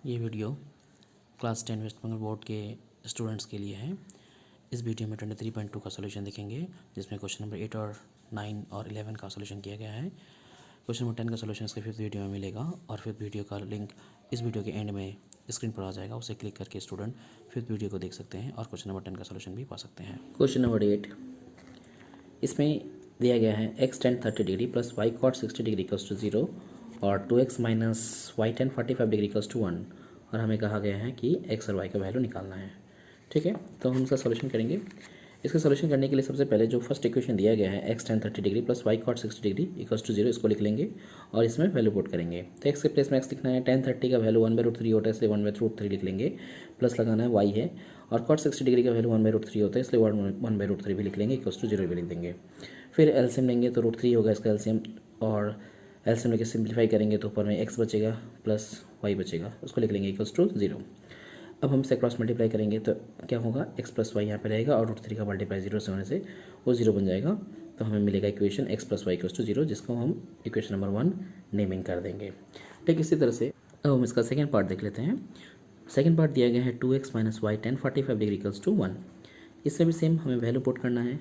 ये video class 10 West Bengal board के students के लिए है। इस वीडियो में 23.2 का सॉल्यूशन देखेंगे, जिसमें क्वेश्चन नंबर 8 और 9 और 11 का सॉल्यूशन किया गया है। क्वेश्चन नंबर 10 का सॉल्यूशन इसके 5th वीडियो में मिलेगा और 5th वीडियो का लिंक इस वीडियो के एंड में स्क्रीन पर आ जाएगा। उसे क्लिक करके स्टूडेंट 5th वीडियो को देख सकते हैं और क्वेश्चन नंबर 10 का सॉल्यूशन भी पा सकते हैं। क्वेश्चन नंबर 8, इसमें दिया गया है x tan 30 degree plus y cot 60 degree equals to 0 और 2x minus y tan 45 degree equals to 1 और हमें कहा गया है कि x और y का वैल्यू निकालना है। ठीक है, तो हम इसका सॉल्यूशन करेंगे। इसका सॉल्यूशन करने के लिए सबसे पहले जो फर्स्ट इक्वेशन दिया गया है x tan 30 degree plus y cot 60 degree equals to 0, इसको लिख लेंगे और इसमें वैल्यू पुट करेंगे। तो x के प्लेस में x लिखना है, tan 30 का वैल्यू 1/√3 होता है इसलिए 1/√3 लिख लेंगे, प्लस लगाना है y है, और cot 60 डिग्री का वैल्यू 1/√3 होता है इसलिए 1/√3 भी लिख लेंगे, इक्वल्स टू 0 भी लिख देंगे। फिर एलसीएम लेंगे तो √3 होगा इसका एलसीएम, और एलसीएम लेके सिंप्लीफाई करेंगे तो ऊपर में x बचेगा प्लस y बचेगा, उसको लिख लेंगे इक्वल्स टू 0। अब हम इसे क्रॉस मल्टीप्लाई करेंगे तो क्या होगा, x प्लस वाई यहाँ पे रहेगा और √3 का मल्टीप्लाई 0 से होने से वो 0 बन जाएगा। तो हमें मिलेगा equation x plus y equals to 0, जिसको हम इक्वेशन नंबर 1 नेमिंग कर देंगे। ठीक इसी तरह से अब हम इसका सेकेंड पार्ट देख लेते हैं। सेकेंड पार्ट दिया गया है 2x minus y tan 45 degree equals to 1। इसमें भी सेम हमें वैल्यू पुट करना है,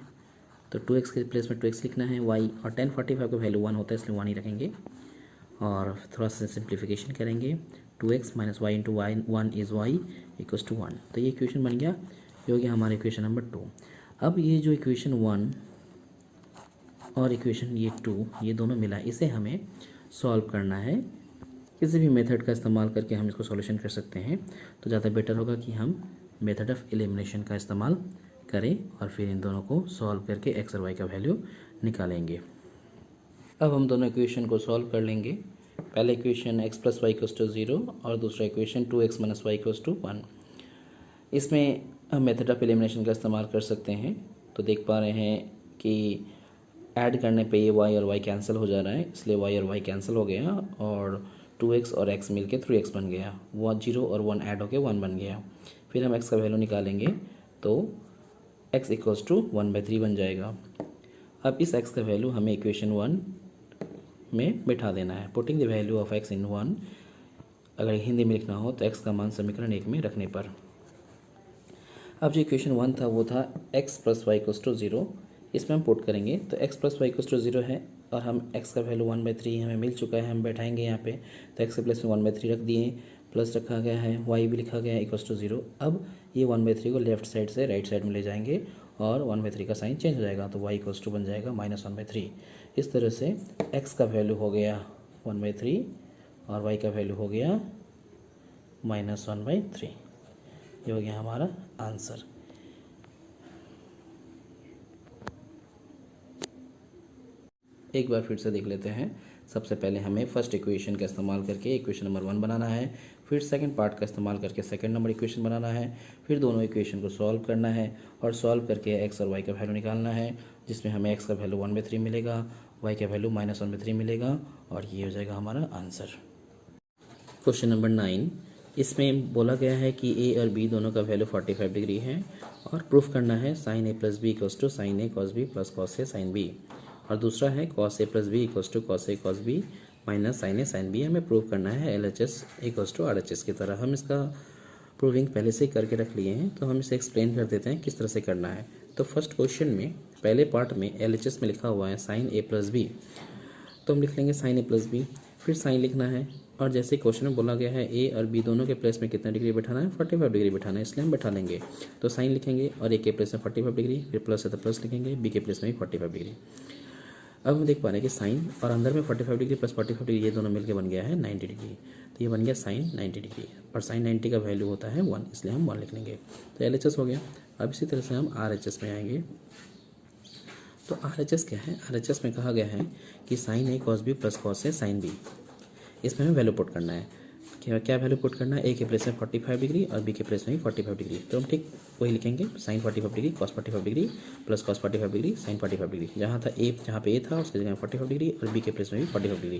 तो 2x के प्लेस में 2x लिखना है, y और tan 45 का वैल्यू 1 होता है इसलिए 1 ही रखेंगे और थोड़ा सा सिंप्लीफिकेशन करेंगे। 2x minus y into y 1 is y equals to 1, तो ये इक्वेशन बन गया, ये हो गया हमारा इक्वेशन नंबर 2। अब ये जो इक्वेशन 1 और इक्वेशन ये 2 ये दोनों मिला, इसे हमें सॉल्व करना है। किसी भी मेथड का इस्तेमाल करके हम इसको सॉल्यूशन कर सकते हैं, तो ज़्यादा बेटर होगा कि हम मेथड ऑफ एलिमिनेशन का इस्तेमाल करें और फिर इन दोनों को सॉल्व करके x और y का वैल्यू निकालेंगे। अब हम दोनों इक्वेशन को सॉल्व कर लेंगे। पहले equation x plus y equals to 0 और दूसरा equation 2x minus y equals to 1। इसमें हम मेथड ऑफ एलिमिनेशन का इस्तेमाल कर सकते हैं। तो देख पा रहे हैं कि ऐड करने पे ये y और y कैंसिल हो जा रहा है, इसलिए y और y कैंसिल हो गया और 2x और x मिलके 3x बन गया, वो 0 और 1 ऐड होके 1 बन गया। फिर हम x का वैल्यू निकालेंगे तो x इक्वल्स टू 1/3 बन जाएगा। अब इस x का वैल्यू हमें इक्वेशन 1 में बिठा देना है। Putting the value of x इन 1, अगर हिंदी में लिखना हो तो x का मान समीकरण 1 में रखने पर। अब जो इक्वेशन 1 था वो था x plus y equals to 0, इसमें हम पुट करेंगे तो x plus y equals to 0 है और हम x का वैल्यू 1/3 हमें मिल चुका है, हम बैठाएंगे यहाँ पे, तो x के प्लेस में 1/3 रख दिए, प्लस रखा गया है, y भी लिखा गया है इक्वल्स टू 0। अब ये 1/3 को लेफ्ट साइड से राइट साइड में ले जाएंगे और 1/3 का साइन चेंज हो जाएगा, तो y इक्वल्स टू बन जाएगा -1/3। इस तरह से x का वैल्यू हो गया 1/3 और y का वैल्यू हो गया -1/3। ये हो गया हमारा आंसर। एक बार फिर से देख लेते हैं। सबसे पहले हमें फर्स्ट इक्वेशन का इस्तेमाल करके इक्वेशन नंबर 1 बनाना है, फिर सेकंड पार्ट का इस्तेमाल करके सेकंड नंबर इक्वेशन बनाना है, फिर दोनों इक्वेशन को सॉल्व करना है और सॉल्व करके x और y का वैल्यू निकालना है, जिसमें हमें x का वैल्यू 1/3 मिलेगा, y का वैल्यू -1/3 मिलेगा और ये हो जाएगा हमारा आंसर। क्वेश्चन नंबर 9, इसमें बोला गया है कि a और b दोनों का वैल्यू 45 डिग्री है और प्रूफ करना है sin a plus b equals to sin a cos b plus cos a sin b, और दूसरा है cos a plus b equals to cos a cos b minus sin a sin b। हमें prove करना है LHS equals to RHS की तरह। हम इसका प्रूविंग पहले से ही करके रख लिए हैं, तो हम इसे एक्सप्लेन कर देते हैं किस तरह से करना है। तो फर्स्ट क्वेश्चन में पहले पार्ट में LHS में लिखा हुआ है sin a प्लस बी, तो हम लिख लेंगे sin a प्लस बी, फिर साइन लिखना है और जैसे क्वेश्चन में बोला गया है a और b दोनों के प्लेस में कितना डिग्री बैठाना है, 45 डिग्री बैठाना है, इसलिए हम बैठा लेंगे। तो साइन लिखेंगे और a के प्लेस में 45 डिग्री, फिर प्लस है तो प्लस लिखेंगे, b के प्लेस में भी 45 डिग्री। अब हम देख पा रहे हैं कि साइन और अंदर में 45 डिग्री प्लस 45 डिग्री ये दोनों मिलकर बन गया है 90 डिग्री, तो ये बन गया साइन 90 डिग्री और साइन 90 का वैल्यू होता है 1, इसलिए हम 1 लिख लेंगे। तो LHS हो गया। अब इसी तरह से हम RHS में आएंगे। तो RHS क्या है, RHS में कहा गया है कि sine a cos b plus cos a sin b, इसमें हमें वैल्यू पुट करना है। क्या वैल्यू पुट करना है, a के प्लेस में 45 डिग्री और b के प्लेस में भी 45 डिग्री, तो हम ठीक वही लिखेंगे, साइन 45 डिग्री cos 45 डिग्री plus cos 45 degree sine 45 degree. जहाँ पे a था उसकी जगह 45 डिग्री और b के प्लेस में भी 45 डिग्री,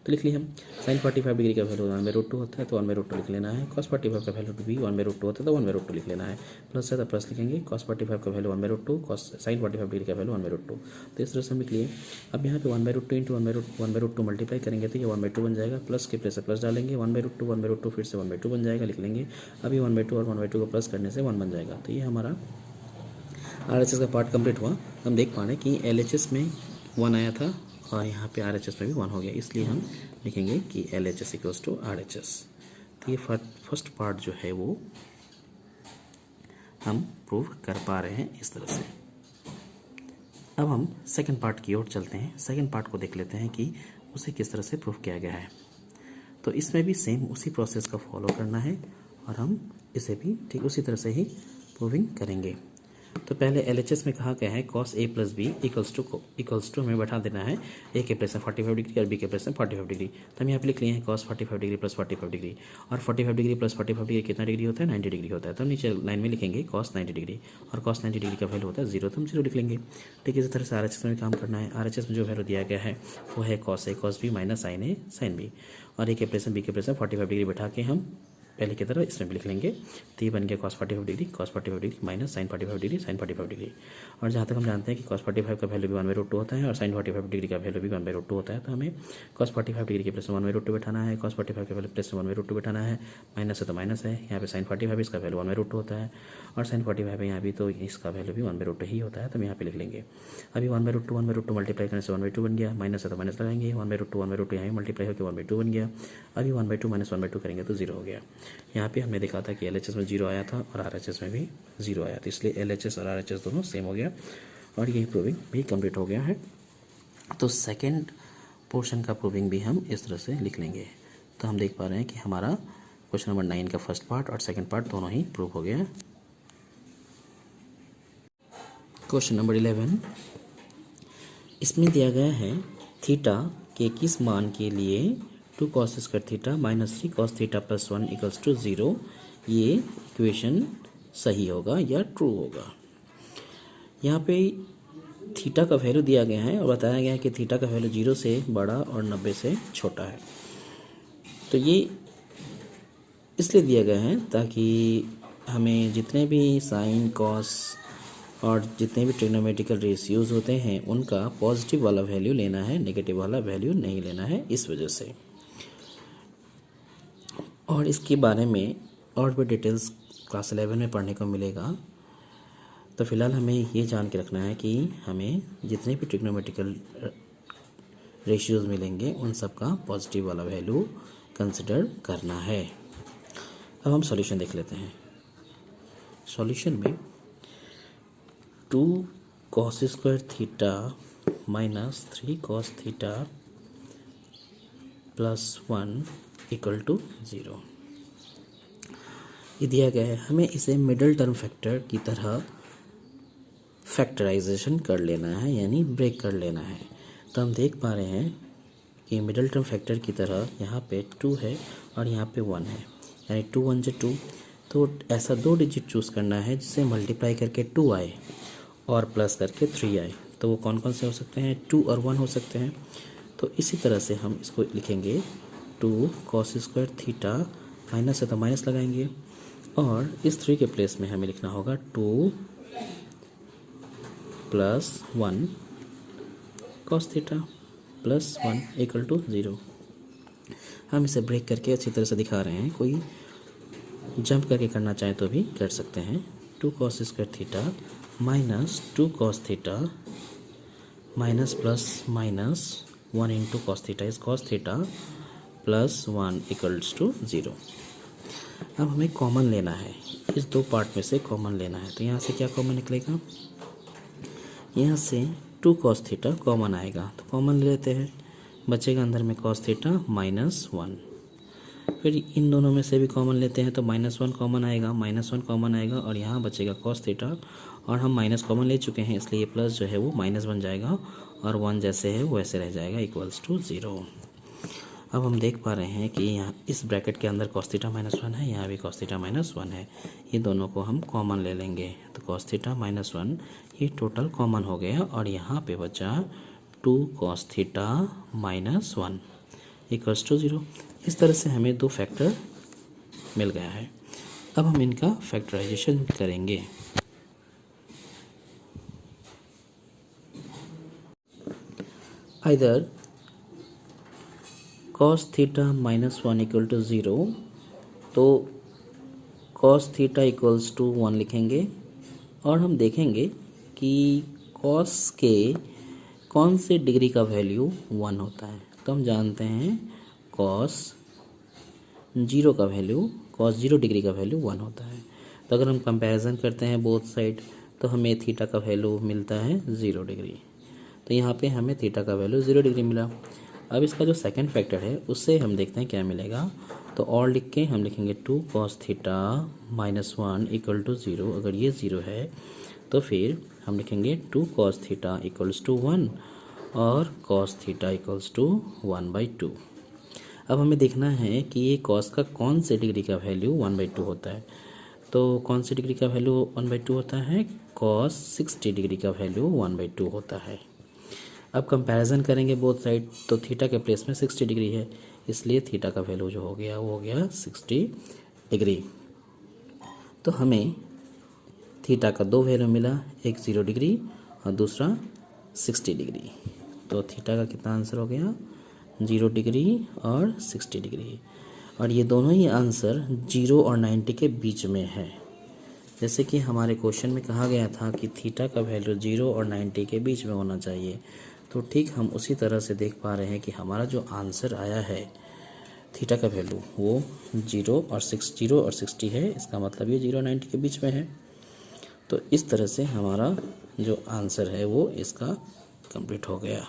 तो लिख लिया हम। साइन 45 डिग्री का वैल्यू 1/√2 होता है तो 1/√2 लिख लेना है, cos 45 का वैल्यू भी 1/√2 होता है तो 1/√2 लिख लेना है, प्लस है तो प्लस लिखेंगे, cos 45 का वैल्यू 1/√2, cos साइन 45 डिग्री का वैल्यू 1/√2, तो इस तरह से हम लिख लिए। अब यहाँ पे 1/√2 इंटू 1/√2 मल्टीप्लाई करेंगे तो ये 1/2 बन जाएगा, प्लस के प्लेस से प्लस डालेंगे, 1/2 1/2 फिर से 1/2 बन जाएगा, लिख लेंगे। अभी 1/2 और 1/2 को प्लस करने से 1 बन जाएगा। तो ये हमारा RHS का पार्ट कंप्लीट हुआ। हम देख पा रहे हैं कि LHS में 1 आया था और यहाँ पे RHS में भी 1 हो गया, इसलिए हम लिखेंगे कि LHS इक्वल्स टू RHS। तो ये फर्स्ट पार्ट जो है वो हम प्रूव कर पा रहे हैं इस तरह से। अब हम सेकंड पार्ट की ओर चलते हैं। सेकंड पार्ट को देख लेते हैं कि उसे किस तरह से प्रूव किया गया है। तो इसमें भी सेम उसी प्रोसेस का फॉलो करना है और हम इसे भी ठीक उसी तरह से ही प्रूविंग करेंगे। तो पहले LHS में कहा गया है cos A plus b equals to हमें बैठा देना है A के प्लेस में 45 डिग्री और B के प्लेस में 45 डिग्री। तो हम यहाँ पे लिख लिए हैं cos 45 डिग्री प्लस 45 डिग्री, और 45 डिग्री प्लस 45 डिग्री कितना डिग्री होता है, 90 डिग्री होता है। तो हम नीचे लाइन में लिखेंगे cos 90 डिग्री, और cos 90 डिग्री का वैल्यू होता है 0, तो हम 0 लिख लेंगे। ठीक इसी तरह से RHS में काम करना है। RHS में जो वैल्यू दिया गया है वो है cos A cos B minus sin A sin B, और A के प्लेस में B के प्लेस में 45 डिग्री बैठा के हम पहले की तरह इसमें भी लिख लेंगे। तो ये बन गया cos 45 degree minus sin 45 degree sin 45 degree. और जहाँ तक हम जानते हैं कि cos 45 का वैल्यू भी 1/2 होता है और sin 45 डिग्री का वैल्यू भी 1/2 होता है। तो हमें cos 45 डिग्री के प्लेस में 1/2 बैठाना है, cos 45 के प्लेस में 1/2 बैठाना है, माइनस है तो माइनस है। यहाँ पे sin 45 इसका वैल्यू 1/2 होता है, और sin 45 है यहाँ भी, तो इसका वैल्यू भी 1/2 ही होता है। तो हम यहाँ पे लिख लेंगे। अभी 1/2 मल्टीप्लाई करने से 1/2 बन गया, माइनस है तो माइनस लगाएंगे, 1/2 यहाँ मल्टीप्लाई होकर 1/2 बन गया। अभी 1/2 माइनस 1/2 करेंगे तो 0 हो गया। यहाँ पे हमने देखा था कि LHS में 0 आया था और RHS में भी 0 आया था, इसलिए LHS और RHS दोनों सेम हो गया और यही प्रूविंग भी कंप्लीट हो गया है। तो सेकंड पोर्शन का प्रूविंग भी हम इस तरह से लिख लेंगे। तो हम देख पा रहे हैं कि हमारा क्वेश्चन नंबर 9 का फर्स्ट पार्ट और सेकंड पार्ट दोनों ही प्रूव हो गया। क्वेश्चन नंबर 11, इसमें दिया गया है थीटा के किस मान के लिए 2 cos square theta minus 3 cos theta plus 1 equals to 0, ये इक्वेशन सही होगा या ट्रू होगा। यहाँ पे थीटा का वैल्यू दिया गया है और बताया गया है कि थीटा का वैल्यू 0 से बड़ा और 90 से छोटा है। तो ये इसलिए दिया गया है ताकि हमें जितने भी साइन कॉस और जितने भी ट्रिग्नोमेट्रिकल रेशियोज होते हैं उनका पॉजिटिव वाला वैल्यू लेना है, नेगेटिव वाला वैल्यू नहीं लेना है, इस वजह से। और इसके बारे में और भी डिटेल्स क्लास 11 में पढ़ने को मिलेगा। तो फिलहाल हमें ये जान के रखना है कि हमें जितने भी ट्रिग्नोमेट्रिकल रेशियोज मिलेंगे उन सब का पॉजिटिव वाला वैल्यू कंसिडर करना है। अब हम सॉल्यूशन देख लेते हैं। सॉल्यूशन में 2 cos square theta minus 3 cos theta plus 1 equal to 0 ये दिया गया है। हमें इसे मिडल टर्म फैक्टर की तरह फैक्टराइजेशन कर लेना है, यानी ब्रेक कर लेना है। तो हम देख पा रहे हैं कि मिडल टर्म फैक्टर की तरह यहाँ पे 2 है और यहाँ पे 1 है, यानी 2 1 से 2। तो ऐसा 2 डिजिट चूज़ करना है जिसे मल्टीप्लाई करके 2 आए और प्लस करके 3 आए। तो वो कौन कौन से हो सकते हैं, 2 और 1 हो सकते हैं। तो इसी तरह से हम इसको लिखेंगे 2 cos स्क्वायर थीटा, माइनस है तो माइनस लगाएंगे, और इस 3 के प्लेस में हमें लिखना होगा 2 plus 1 cos theta plus 1 equal to 0। हम इसे ब्रेक करके अच्छी तरह से दिखा रहे हैं, कोई जंप करके करना चाहे तो भी कर सकते हैं। 2 cos square theta minus 2 cos theta minus plus minus 1 into cos theta is cos theta plus 1 equals to 0। अब हमें कॉमन लेना है, इस 2 पार्ट में से कॉमन लेना है। तो यहाँ से क्या कॉमन निकलेगा, यहाँ से 2 cos थीटा कॉमन आएगा, तो कॉमन ले लेते हैं। बचेगा अंदर में cos थीटा माइनस 1। फिर इन दोनों में से भी कॉमन लेते हैं तो -1 कॉमन आएगा, -1 कॉमन आएगा, और यहाँ बचेगा cos थीटा, और हम माइनस कॉमन ले चुके हैं इसलिए प्लस जो है वो माइनस बन जाएगा और 1 जैसे है वैसे रह जाएगा इक्वल्स टू 0। अब हम देख पा रहे हैं कि यहाँ इस ब्रैकेट के अंदर cos थीटा -1 है, यहाँ भी cos थीटा -1 है। ये दोनों को हम कॉमन ले लेंगे तो cos थीटा -1 ये टोटल कॉमन हो गया, और यहाँ पे बचा 2 cos थीटा -1 इक्वल्स टू 0। इस तरह से हमें 2 फैक्टर मिल गया है। अब हम इनका फैक्टराइजेशन करेंगे। Either cos theta -1 equal to 0, तो cos थीटा इक्वल्स टू 1 लिखेंगे और हम देखेंगे कि cos के कौन से डिग्री का वैल्यू 1 होता है। तो हम जानते हैं cos 0 का वैल्यू, cos 0 डिग्री का वैल्यू 1 होता है। तो अगर हम कंपैरिजन करते हैं बोथ साइड तो हमें थीटा का वैल्यू मिलता है 0 डिग्री। तो यहाँ पे हमें थीटा का वैल्यू 0 डिग्री मिला। अब इसका जो सेकंड फैक्टर है उससे हम देखते हैं क्या मिलेगा। तो और लिख के हम लिखेंगे 2 cos थीटा -1 इक्वल टू 0। अगर ये 0 है तो फिर हम लिखेंगे 2 cos थीटा इक्वल्स टू 1 और cos थीटा इक्वल्स टू 1/2। अब हमें देखना है कि ये cos का कौन से डिग्री का वैल्यू 1/2 होता है। तो कौन सी डिग्री का वैल्यू 1/2 होता है? cos 60 डिग्री का वैल्यू 1/2 होता है। अब कंपैरिजन करेंगे बोथ साइड, तो थीटा के प्लेस में 60 डिग्री है, इसलिए थीटा का वैल्यू जो हो गया वो हो गया 60 डिग्री। तो हमें थीटा का दो वैल्यू मिला, एक 0 डिग्री और दूसरा 60 डिग्री। तो थीटा का कितना आंसर हो गया? 0 डिग्री और 60 डिग्री। और ये दोनों ही आंसर 0 और 90 के बीच में है। जैसे कि हमारे क्वेश्चन में कहा गया था कि थीटा का वैल्यू 0 और 90 के बीच में होना चाहिए, तो ठीक हम उसी तरह से देख पा रहे हैं कि हमारा जो आंसर आया है थीटा का वैल्यू वो 0 और 60 है। इसका मतलब ये 0 और 90 के बीच में है। तो इस तरह से हमारा जो आंसर है वो इसका कंप्लीट हो गया।